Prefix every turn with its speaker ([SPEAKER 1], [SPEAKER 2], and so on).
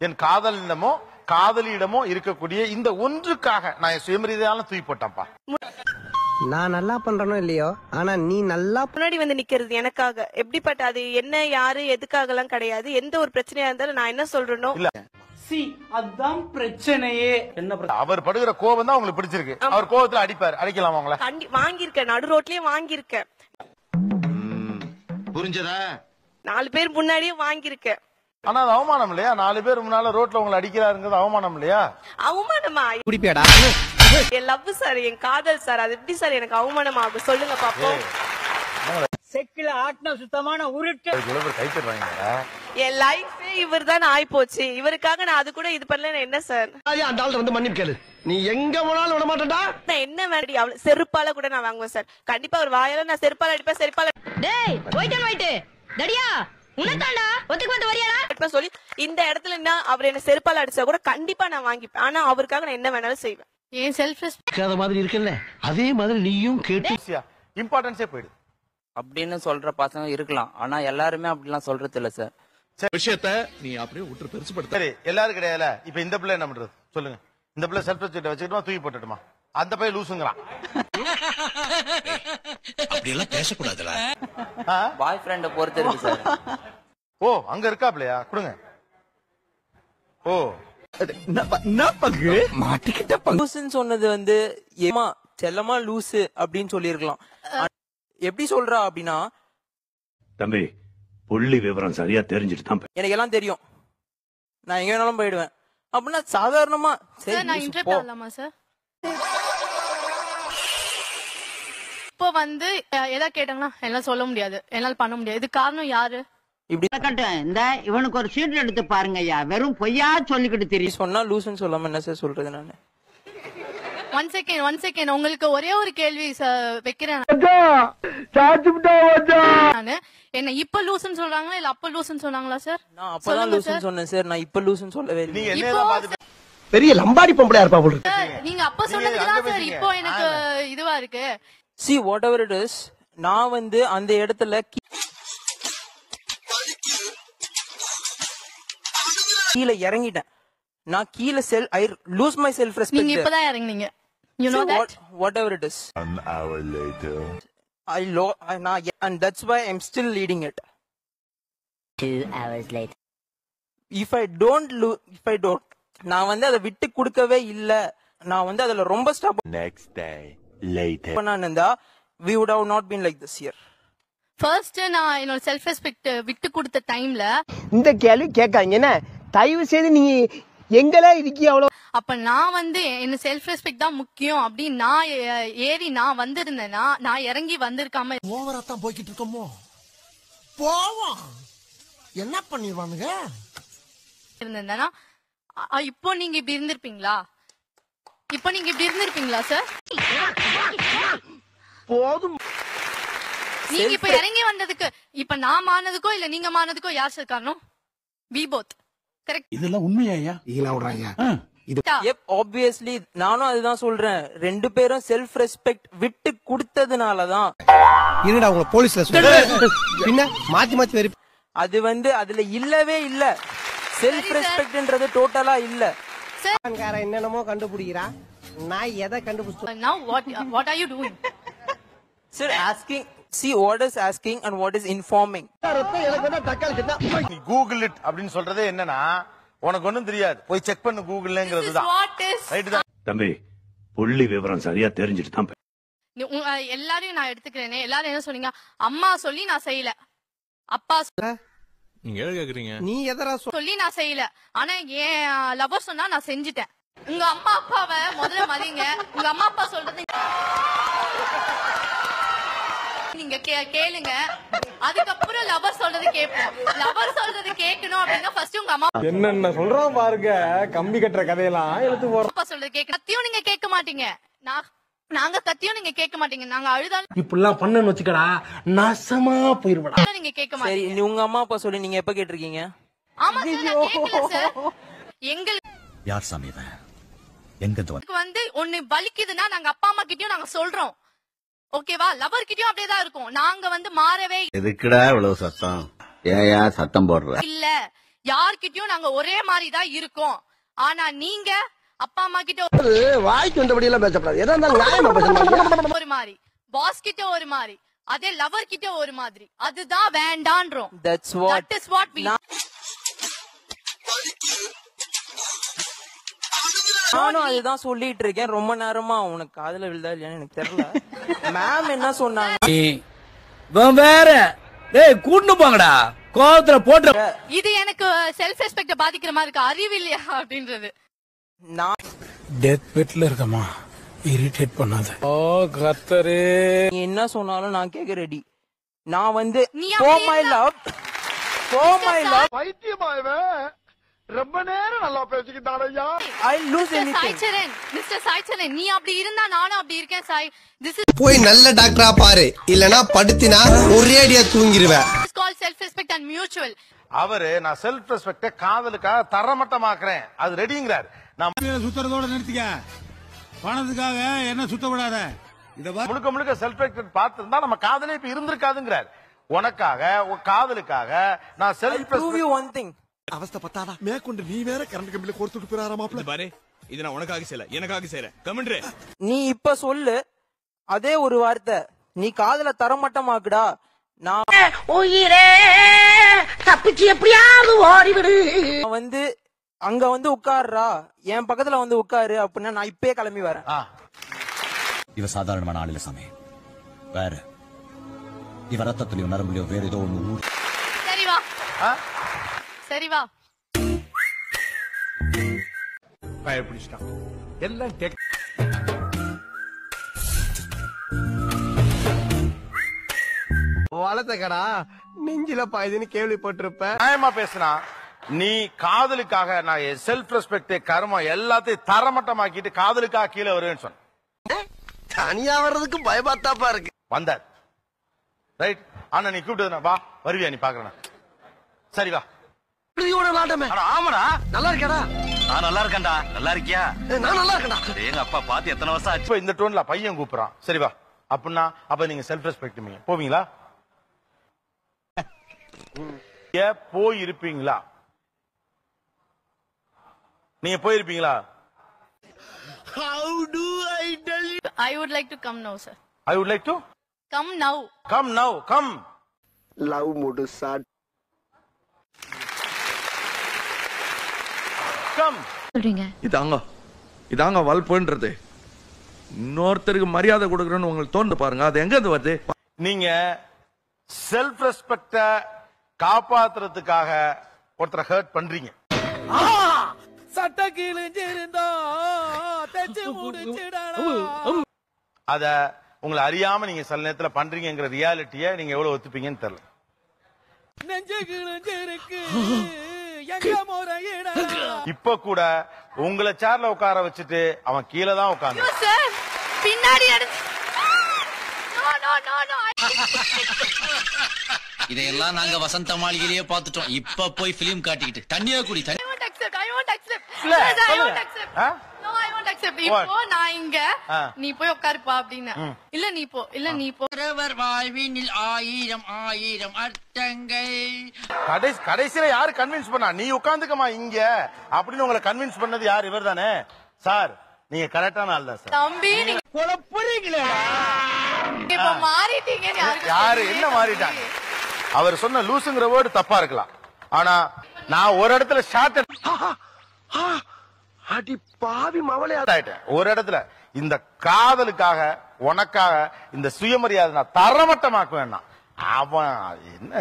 [SPEAKER 1] என் காதலிடமோ காதலியிடமோ இருக்கக்கூடிய இந்த ஒன்றுக்காக நான் என் சுயமரியாதையால தூக்கி போட்டேன்ப்பா.
[SPEAKER 2] நான் நல்லா பண்றனோ இல்லையோ, ஆனா நீ நல்லா
[SPEAKER 3] முன்னாடி வந்து நிக்கிறது எனக்காக. எப்படிப்பட்ட அது என்ன யாரு எதுக்காக எல்லாம் கிடையாது. எந்த ஒரு பிரச்சனையா இருந்தாலும் நான் என்ன சொல்றேனோ
[SPEAKER 1] இல்ல
[SPEAKER 4] அதான் பிரச்சனையே. என்ன
[SPEAKER 1] அவர் படுகிற கோபம் தான் உங்களுக்கு பிடிச்சிருக்கு. அவர் கோபத்துல அடிப்பார், அடிக்கலாம் அவங்கள.
[SPEAKER 3] வாங்கியிருக்கேன், நடு ரோட்லயே வாங்கியிருக்கேன்.
[SPEAKER 5] புரிஞ்சதா?
[SPEAKER 3] 4 பேர் முன்னாடியே வாங்கியிருக்கேன்.
[SPEAKER 1] ஆனா அது அவமானம் இல்லையா? 4 பேர் முன்னால ரோட்ல உங்களை அடிக்கிறாருங்கிறது அவமானம் இல்லையா?
[SPEAKER 3] அவமானமா?
[SPEAKER 2] குடிப்பியாடா?
[SPEAKER 3] என் லவ் சார், என் காதல் சார், அது எப்படி சார் எனக்கு அவமானம் ஆகும் சொல்லுங்க பாப்போம்.
[SPEAKER 4] செக்கில ஆட்டின சுத்தமான உருட்டு.
[SPEAKER 1] கைத்தறாங்க.
[SPEAKER 3] என் லைஃபே இவர் தான் ஆயி போச்சு. இவருக்காக நான் அது கூட இது பண்ணல. என்ன சார்
[SPEAKER 2] அந்த ஆள் வந்து மன்னிப்பு கேளு. நீ எங்க போனாலும் விட மாட்டேன்டா.
[SPEAKER 3] நான் என்ன வேண்டி அவளை செருப்பால கூட நான் வாங்குவேன் சார். கண்டிப்பா ஒரு வாயால நான் செருப்பால அடிப்பேன். செருப்பால
[SPEAKER 6] டேய் போய்ட்டு தடியா உனதாண்டா ஒத்துக்கு வந்து வரியாடா
[SPEAKER 3] சொல்லி இந்த இடத்துல என்ன அவர் என்ன செருப்பால அடிச்சா கூட கண்டிப்பா நான் வாங்கிப்பேன். ஆனா அவருக்காக நான் என்ன வேணாலும் செய்வேன்.
[SPEAKER 6] ஏன் செல்ஃப் ரெஸ்பெக்ட்
[SPEAKER 2] மாதிரி இருக்குல்ல, அதே மாதிரி நீயும் கேட்டு
[SPEAKER 1] இம்பார்ட்டன்ஸே போயிடு
[SPEAKER 7] அப்படின்னு சொல்ற பசங்க இருக்கலாம். ஆனா எல்லாருமே அப்படிலாம் சொல்றது இல்ல சார்.
[SPEAKER 5] விஷயத்தை நீ அப்படியே விட்டு பெருசுபடுத்த.
[SPEAKER 1] சரி, எல்லாரும் கிடையாதுல. இப்ப இந்த பிள்ளை என்ன பண்றது சொல்லுங்க? இந்த பிள்ளை செல்ஃப் ரெஸ்பெக்ட் வச்சுக்கிட்டுமா தூக்கி போட்டுட்டுமா? அந்த பையன் லூசுங்கிறான்.
[SPEAKER 5] அப்படி எல்லாம் பேசக்கூடாதுல.
[SPEAKER 7] பாய் ஃப்ரெண்ட பொறுத்து இருக்கு சார்.
[SPEAKER 1] ஓ, அங்க இருக்கா பிள்ளையா? கொடுங்க. ஓ,
[SPEAKER 8] லூசுன்னு சொன்னது வந்து ஏமா செல்லமா லூசு அப்படின்னு சொல்லிருக்கலாம். எப்படி சொல்றா அப்படின்னா,
[SPEAKER 9] தம்பி புள்ளி விவரம் சரியா தெரிஞ்சுட்டு தான்
[SPEAKER 8] எனக்கு எல்லாம் தெரியும், நான் எங்க வேணாலும் போயிடுவேன் அப்படின்னா சாதாரணமா சரி
[SPEAKER 6] நான் இன்டர்வியூ பண்ணலாமா சார்? இப்போ வந்து எதா கேட்டாங்கன்னா எல்லாம் சொல்ல முடியாது, என்னால பண்ண முடியாது. இது காரணம் யாரு?
[SPEAKER 10] இந்த இவனுக்கு ஒரு சீட் எடுத்து பாருங்க ஐயா, வெறும் பொய்யா சொல்லிக்கிட்டு தெரியும்.
[SPEAKER 8] சொன்னா லூசுன்னு சொல்லாம என்ன சார் சொல்றது? நானு
[SPEAKER 6] ஒன் செகண்ட் உங்களுக்கு ஒரே ஒரு கேள்வி வைக்கிறேன். நானு என்ன இப்ப லூசுன்னு சொல்றாங்களா இல்ல அப்ப லூசுன்னு சொன்னாங்களா சார்?
[SPEAKER 8] நான் அப்பதான் லூசுன்னு சொன்னேன் சார், நான் இப்ப லூசுன்னு சொல்லவே இல்லை.
[SPEAKER 2] பெரிய லம்பாடி பொம்பளையா இருப்பா போல.
[SPEAKER 6] நீங்க அப்ப சொன்னதுதான் சார் இப்போ எனக்கு இதுவா இருக்கு.
[SPEAKER 8] See whatever it is, நான் வந்து அந்த இடத்துல கீழே இறங்கிட்டேன். நான் கீழே I lose my self respect.
[SPEAKER 6] நீங்க இப்பதான் இறங்குனீங்க. You know that?
[SPEAKER 8] Whatever it is.
[SPEAKER 5] An hour later.
[SPEAKER 8] And that's why I'm still leading it.
[SPEAKER 10] 2 hours later.
[SPEAKER 8] If I don't நான் வந்து அதை விட்டு கொடுக்கவே இல்ல, நான் வந்து அதுல ரொம்ப stop
[SPEAKER 5] Next day later.
[SPEAKER 8] பண்ணானேந்தா we would have not been like this here.
[SPEAKER 6] First நான் என்னோட செல்ஃப் ரெஸ்பெக்ட் விட்டு கொடுத்த டைம்ல
[SPEAKER 2] இந்த கேள்வி கேட்காங்கன்னா தயவு செய்து நீ எங்களே இருக்கிய அவ்வளவு.
[SPEAKER 6] அப்ப நான் வந்து என்ன செல்ஃப் ரெஸ்பெக்ட் தான் முக்கியம் அப்படின்னு நான் ஏறி நான் வந்திருந்தேன்னா, நான் இறங்கி வந்திருக்காம
[SPEAKER 2] ஓவரா தான் போய்கிட்டு இருக்கோமோ போவோம் என்ன பண்ணிடுவானுங்க
[SPEAKER 6] இருந்தேன்னா இப்போ நீங்க இப்படி இருந்திருப்பீங்களா? இப்போ நீங்க இப்படி இருந்திருப்பீங்களா சார்?
[SPEAKER 2] போதும்.
[SPEAKER 6] நீங்க இப்ப இறங்கி வந்ததுக்கு இப்ப நான் மானதுக்கோ இல்ல நீங்க மானதுக்கோ யார் சார் காரணம்? We both. கரெக்ட்.
[SPEAKER 5] இதெல்லாம் உண்மையா?
[SPEAKER 2] இதெல்லாம் விடுறாங்க.
[SPEAKER 8] ஆப்வியஸ்லி நானும் அதுதான் சொல்றேன். 2 பேரும் செல்ஃப் ரெஸ்பெக்ட் விட்டு கொடுத்ததுனாலதான்.
[SPEAKER 2] என்னடா உங்களை போலீஸ்ல பின்ன மாத்தி வெரி.
[SPEAKER 8] அது வந்து அதுல இல்லவே இல்ல. செல்ஃப் ரெஸ்பெக்ட்ன்றது டோட்டலா இல்ல.
[SPEAKER 2] என்னென்னமோ கண்டுபிடிக்கிறான், நான் எதை கண்டுபிடிச்சேன்?
[SPEAKER 6] Now what are you doing?
[SPEAKER 8] Sir, asking, see what is asking and what is informing.
[SPEAKER 1] நீ கூகுள் இட் அப்படின்னு சொல்றதே என்னன்னா, உனக்கு ஒண்ணும் தெரியாது, போய் செக் பண்ணு கூகுள்ங்கிறது தான். ரைட் தான்
[SPEAKER 9] தம்பி புள்ளி விவரம் சரியா தெரிஞ்சுட்டு தான்.
[SPEAKER 6] எல்லாரையும் நான் எடுத்துக்கிறேனே, எல்லாரும் என்ன சொன்னீங்க? அம்மா சொல்லி நான் செய்யல, அப்பா
[SPEAKER 5] நீங்க எதை கேக்குறீங்க?
[SPEAKER 2] நீ எதரா
[SPEAKER 6] சொல்லி நான் செய்யல, ஆனா என் லவர் சொன்னா நான் செஞ்சுட்டேன். உங்க அம்மா அப்பாவை முதல்ல மதிங்க. உங்க அம்மா அப்பா சொல்றது நீங்க கேளுங்க, அதுக்கப்புறம் லவர் சொல்றது கேட்போம். லவர் சொல்றது கேட்கணும் அப்படின்னா ஃபர்ஸ்ட் உங்க அம்மா
[SPEAKER 4] என்னென்ன சொல்றான் பாருங்க, கம்பி கட்டுற கதையெல்லாம் எடுத்து போறோம்.
[SPEAKER 6] அப்பா சொல்றது கேட்கணும். கத்தியும் நீங்க கேட்க மாட்டீங்க, நாங்க கத்தியும் நீங்க கேட்க மாட்டீங்க. நாங்க அழுதாலும்
[SPEAKER 2] இப்படிலாம் பண்ணன்னு வச்சுக்கடா நாசமா போயிருவடா.
[SPEAKER 6] நீங்க கேட்க
[SPEAKER 8] சரி,
[SPEAKER 6] மாட்டீங்க.
[SPEAKER 8] உங்க அம்மா அப்பா சொல்லி நீங்க எப்ப கேட்டிருக்கீங்க?
[SPEAKER 6] ஆமா சார், நான் கேட்கல சார். எங்களுக்கு
[SPEAKER 5] யார் சாமி இவன்? எங்க
[SPEAKER 6] வந்து ஒண்ணு வலிக்குதுன்னா நாங்க அப்பா அம்மா கிட்டயும் நாங்க சொல்றோம், ஓகேவா? லவர் கிட்டயும் அப்படியேதான் இருக்கும். நாங்க வந்து மாறவே
[SPEAKER 5] எதுக்குடா இவ்வளவு சத்தம்? ஏயா சத்தம் போடுற?
[SPEAKER 6] இல்ல, யார்கிட்டயும் நாங்க ஒரே மாதிரி தான் இருக்கோம். ஆனா நீங்க அப்பா அம்மா கிட்ட
[SPEAKER 2] வாய்க்கு வந்தபடி எல்லாம் பேசப்படாது. எதா இருந்தாலும் நியாயமா பேசணும்.
[SPEAKER 6] ஒரு மாதிரி, பாஸ் கிட்ட ஒரு மாதிரி, அதே லவர் கிட்ட ஒரு மாதிரி. அதுதான் வேண்டான்றோம்.
[SPEAKER 8] That's what.
[SPEAKER 6] That is what we.
[SPEAKER 8] நானும் அதுதான் சொல்லிட்டு இருக்கேன் ரொம்ப நேரமா. உனக்கு காதுல விழுதா இல்லையான்னு எனக்கு தெரியல. மேம் என்ன சொன்னாங்க,
[SPEAKER 2] வேற கூட்டு போங்கடா கோவத்துல போட்டு.
[SPEAKER 6] இது எனக்கு செல்ஃப் ரெஸ்பெக்ட பாதிக்கிற மாதிரி இருக்கு. அறிவு இல்லையா அப்படின்றது.
[SPEAKER 8] நான்
[SPEAKER 4] டெத் பெட்ல இருக்கமா, இரிட்டேட் பண்ணாத. ஓ கத்தரே,
[SPEAKER 8] நீ என்ன சொன்னாலும் நான் கேட்க ரெடி. நான் வந்து
[SPEAKER 6] நீ
[SPEAKER 8] for
[SPEAKER 6] அப்படி
[SPEAKER 8] my
[SPEAKER 6] இருந்தா-
[SPEAKER 8] love, for my love,
[SPEAKER 1] ரொம்ப நேரம் நல்லா பேசிக்கிட்டாலையா.
[SPEAKER 8] I'll lose
[SPEAKER 6] mister
[SPEAKER 8] anything.
[SPEAKER 6] Saicharan, mister Saicharan, நீ அப்படி இருந்தா நானும் அப்படி இருக்கேன் சாய். திஸ் இஸ்
[SPEAKER 2] போய் நல்ல டாக்டரா பாரு, இல்லனா படுத்தினா ஒரே அடியா தூங்கிடுவேன்.
[SPEAKER 6] கால் செல்ஃப் ரெஸ்பெக்ட் அண்ட் மியூச்சுவல்.
[SPEAKER 1] அவரு நான் செல்ஃப் ரெஸ்பெக்ட காதலுக்காக தரமட்டமாக்குறேன், அது ரெடிங்கிறார். நான்
[SPEAKER 5] சுத்துறதோட நிறுத்திக்க, பணத்துக்காக என்ன சுத்த விடாத.
[SPEAKER 1] முழுக்க முழுக்க செல்ஃப் ரெஸ்பெக்ட் பார்த்திருந்தா நம்ம காதலே இப்ப இருந்திருக்காதுங்கிறார். உனக்காக உன் காதலுக்காக நான்
[SPEAKER 8] I'll
[SPEAKER 1] self
[SPEAKER 8] prove you one thing.
[SPEAKER 5] அவஸ்தை பத்தாதா மேற்கொண்டு நீ வேற கரண்ட் கம்பியில கொடுத்துட்டு போறாராமாப்ல. பாரு, இது நான் உனக்காக செய்யல, எனக்காக செய்யறேன். கமெண்ட்ரே,
[SPEAKER 8] நீ இப்ப சொல்லு அதே ஒரு வார்த்தை, நீ காதல தரமட்டமாக்குடா. நான்
[SPEAKER 10] உயிரே தப்பிச்சு எப்படியாவது ஓடிவிடு.
[SPEAKER 8] வந்து அங்க வந்து உட்காருறா, என் பக்கத்துல வந்து உட்காரு அப்படின்னா நான் இப்பயே கிளம்பி வரேன்.
[SPEAKER 5] இவ சாதாரணமான ஆள் இல்ல சாமி, வேற இவ ரத்தத்திலயோ நரம்புலயோ வேற ஏதோ ஒண்ணு ஊர்.
[SPEAKER 6] சரி வா, சரி வா.
[SPEAKER 1] பயப்பிடிச்சிட்டான் எல்லாம்
[SPEAKER 2] வளர்த்த கடா நெஞ்சில பாயுதுன்னு கேள்விப்பட்டிருப்ப.
[SPEAKER 1] நியாயமா பேசினா நீ காதலுக்காக நான் செல்ஃப் ரெஸ்பெக்ட் கர்மம் எல்லாத்தையும் தரமட்டமாக்கிட்டு காதலுக்காக கீழே வருவேன்னு சொன்ன.
[SPEAKER 2] தனியா வர்றதுக்கு பயமாத்தாப்பா இருக்கு.
[SPEAKER 1] வந்தார் ரைட். ஆனா நீ கூப்பிட்டு வா, வருவியா நீ பாக்குறேன். சரி வா.
[SPEAKER 2] ஆமாடா, நல்லா இருக்கடா.
[SPEAKER 5] நான் நல்லா இருக்கேன்டா, நல்லா இருக்கியா?
[SPEAKER 2] நான் நல்லா இருக்கடா.
[SPEAKER 5] எங்க அப்பா பாத்து எத்தனை வருஷம் ஆச்சு.
[SPEAKER 1] இப்ப இந்த டோன்ல பையன் கூப்பிடுறான், சரி வா அப்படின்னா அப்ப நீங்க செல்ஃப் ரெஸ்பெக்ட் போவீங்களா? போயிருப்பீங்களா? நீங்க போயிருப்பீங்களா?
[SPEAKER 2] How do I tell you?
[SPEAKER 6] I would like to come now, sir.
[SPEAKER 1] I would like to
[SPEAKER 6] Come now.
[SPEAKER 1] come now. Come.
[SPEAKER 2] Love mood chat.
[SPEAKER 1] Come.
[SPEAKER 6] சொல்றீங்க.
[SPEAKER 11] இதாங்க வல்புன்றது. இன்னொருத்தருக்கு மரியாதை கொடுக்கறேன்னு உங்களுக்கு தோணுது பாருங்க, அது எங்க இருந்து வருது?
[SPEAKER 1] நீங்க செல்ஃப் ரெஸ்பெக்ட காப்பாத்துறதுக்காக ஒருத்தரை ஹர்ட் பண்றீங்க.
[SPEAKER 8] சட்ட கிழிஞ்சிருந்தா தச்சு முடிச்சிடா.
[SPEAKER 1] அத உங்களை அறியாம நீங்க சில நேரத்துல பண்றீங்கிற ரியாலிட்டிய நீங்க எவ்வளவு ஒத்துப்பீங்கன்னு தெரியல.
[SPEAKER 8] நெஞ்சு கிழிஞ்சிருக்கு எங்க முறையிடா.
[SPEAKER 1] இப்ப கூட உங்களை சேர்ல உட்கார வச்சுட்டு அவன் கீழே தான் உட்கார்ந்து.
[SPEAKER 6] ஐயோ சார், பின்னாடி அடிச்சு. No no no no.
[SPEAKER 5] இதையெல்லாம் நாங்க வசந்த மாளிகையிலேயே பாத்துட்டோம். இப்ப போய் பிலிம் காட்டிக்கிட்டு தண்ணியா குடி.
[SPEAKER 6] I won't accept.
[SPEAKER 1] இல்ல,
[SPEAKER 6] Yes, I
[SPEAKER 1] சொல்லுங்க.
[SPEAKER 6] won't accept.
[SPEAKER 1] Ah?
[SPEAKER 6] No, I won't accept.
[SPEAKER 1] What?
[SPEAKER 6] இப்போ நான் இங்க
[SPEAKER 1] ஆ.
[SPEAKER 6] நீ போய் உட்காருப்பா அப்படின்னு. இல்ல நீ போ, இல்ல நீ போ.
[SPEAKER 7] வாழ்வினில் ஆயிரம் ஆயிரம் அர்த்தங்கள்.
[SPEAKER 1] கடைசியில யாரு கன்வின்ஸ் பண்ணா? நீ உட்கார்ந்துக்கமா இங்க அப்படின்னு உங்களை கன்வின்ஸ் பண்ணது யார்? இவர் தானே சார். நீங்க கரெக்டான ஆள் தான் சார்.
[SPEAKER 6] தம்பி நீங்க
[SPEAKER 2] புரியலடா.
[SPEAKER 6] இப்ப மாறிட்டீங்கன்னு
[SPEAKER 1] யாரு என்ன மாறிட்டாங்க? அவர் சொன்ன லூசுங்கிற வேர்டு தப்பா இருக்கலாம், ஆனா நான் ஒரு இடத்துல ஷார்ட்
[SPEAKER 2] அடி பாவி மவளே
[SPEAKER 1] ஆயிட்டேன். ஒரு இடத்துல இந்த காதலுக்காக உனக்காக இந்த சுயமரியாதை நான் தரமட்டமாக்குவேன். அவன் என்ன